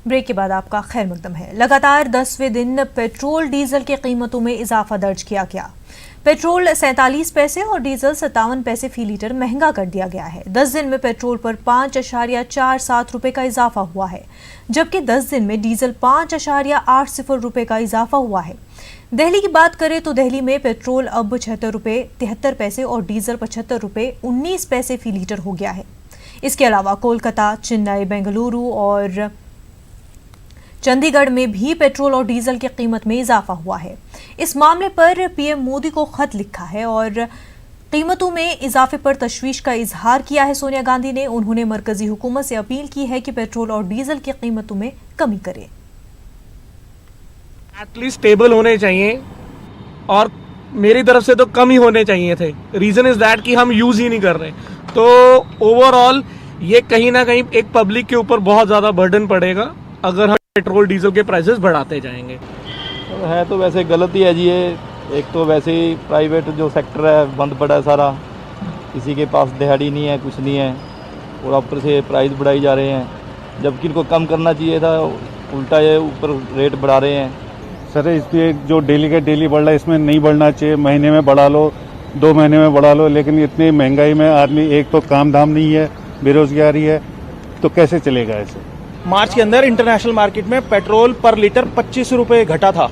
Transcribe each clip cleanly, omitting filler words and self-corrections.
Break के बाद आपका खैर मकदम है। लगातार 10वें दिन पेट्रोल डीजल की कीमतों में इजाफा दर्ज किया गया। पेट्रोल 47 पैसे और डीजल 57 पैसे फी लीटर महंगा कर दिया गया है। 10 दिन में पेट्रोल पर 5.47 रुपए का इजाफा हुआ है, जबकि 10 दिन में डीजल 5.80 रुपए का इजाफा हुआ है। दिल्ली की बात करें तो दिल्ली में पेट्रोल अब 76 रुपए 73 पैसे और डीजल 75 रुपए 19 पैसे फी लीटर हो गया है। इसके अलावा कोलकाता, चेन्नई, बेंगलुरु और चंडीगढ़ में भी पेट्रोल और डीजल की कीमत में इजाफा हुआ है। इस मामले पर पीएम मोदी को खत लिखा है और कीमतों में इजाफे पर तशवीश का इजहार किया है सोनिया गांधी ने। उन्होंने मरकजी हुकूमत से अपील की है कि पेट्रोल और डीजल की कीमतों में कमी करे। एटलीस्ट स्टेबल होने चाहिए और मेरी तरफ से तो कम ही होने चाहिए थे। रीजन इज दैट कि हम यूज ही नहीं कर रहे, तो ओवरऑल ये कहीं ना कहीं एक पब्लिक के ऊपर बहुत ज्यादा बर्डन पड़ेगा अगर हम पेट्रोल डीजल के प्राइसेस बढ़ाते जाएंगे। है तो वैसे गलत ही है जी ये। एक तो वैसे ही प्राइवेट जो सेक्टर है बंद पड़ा है सारा, किसी के पास दिहाड़ी नहीं है, कुछ नहीं है, और ऊपर से प्राइस बढ़ाई जा रहे हैं, जबकि इनको कम करना चाहिए था, उल्टा ये ऊपर रेट बढ़ा रहे हैं। सर इसलिए जो डेली का डेली बढ़ रहा है इसमें नहीं बढ़ना चाहिए। महीने में बढ़ा लो, 2 महीने में बढ़ा लो, लेकिन इतनी महंगाई में आदमी, एक तो काम धाम नहीं है, बेरोजगारी है, तो कैसे चलेगा ऐसे। मार्च के अंदर इंटरनेशनल मार्केट में पेट्रोल पर लीटर 25 रुपए घटा था,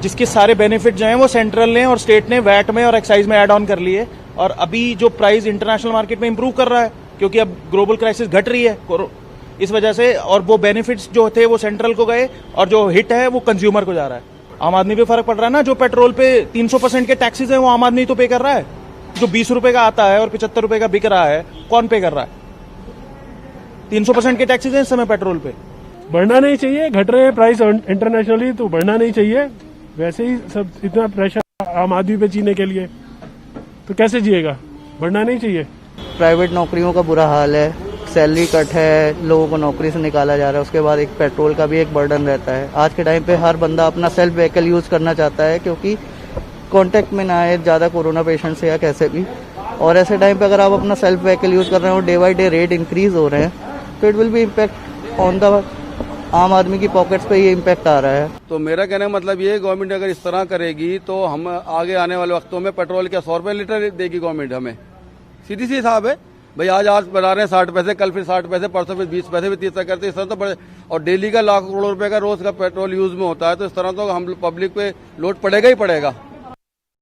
जिसके सारे बेनिफिट जो हैं वो सेंट्रल ने और स्टेट ने वैट में और एक्साइज में ऐड ऑन कर लिए। और अभी जो प्राइस इंटरनेशनल मार्केट में इंप्रूव कर रहा है, क्योंकि अब ग्लोबल क्राइसिस घट रही है इस वजह से, और वो बेनिफिट्स जो थे वो सेंट्रल को गए और जो हिट है वो कंज्यूमर को जा रहा है। आम आदमी पे फर्क पड़ रहा है ना। जो पेट्रोल पे 300% के टैक्सेस है वो आम आदमी तो पे कर रहा है। जो 20 रुपए का आता है और 75 रुपए का बिक रहा है, कौन पे कर रहा है? 300% के टैक्सेस हैं इस समय पेट्रोल पे। बढ़ना नहीं चाहिए, घट रहे हैं प्राइस इंटरनेशनली, तो बढ़ना नहीं चाहिए। वैसे ही सब इतना प्रेशर आम आदमी पे जीने के लिए, तो कैसे जिएगा? बढ़ना नहीं चाहिए। प्राइवेट नौकरियों का बुरा हाल है, सैलरी कट है, लोगों को नौकरी से निकाला जा रहा है, उसके बाद एक पेट्रोल का भी एक बर्डन रहता है। आज के टाइम पे हर बंदा अपना सेल्फ व्हीकल यूज करना चाहता है, क्योंकि कांटेक्ट में ना आए ज़्यादा कोरोना पेशेंट से या कैसे भी। और ऐसे टाइम पे अगर आप अपना सेल्फ व्हीकल यूज कर रहे हो, day by day rate increase हो रहे हैं, तो it will be impact on the आम आदमी की पॉकेट्स पे ये इम्पैक्ट आ रहा है। तो मेरा कहने का मतलब ये, गवर्नमेंट अगर इस तरह करेगी तो हम आगे आने वाले वक्तों में पेट्रोल क्या 100 रुपये लीटर देगी गवर्नमेंट हमें? सीधी सी हिसाब है भाई। आज बढ़ा रहे हैं 60 पैसे, कल फिर 60 पैसे, परसों फिर 20 पैसे भी 30 तक करते, इस तरह तो बड़े। और डेली का लाख करोड़ रुपए का रोज का पेट्रोल यूज में होता है, तो इस तरह तो हम पब्लिक पे लोड पड़ेगा ही पड़ेगा।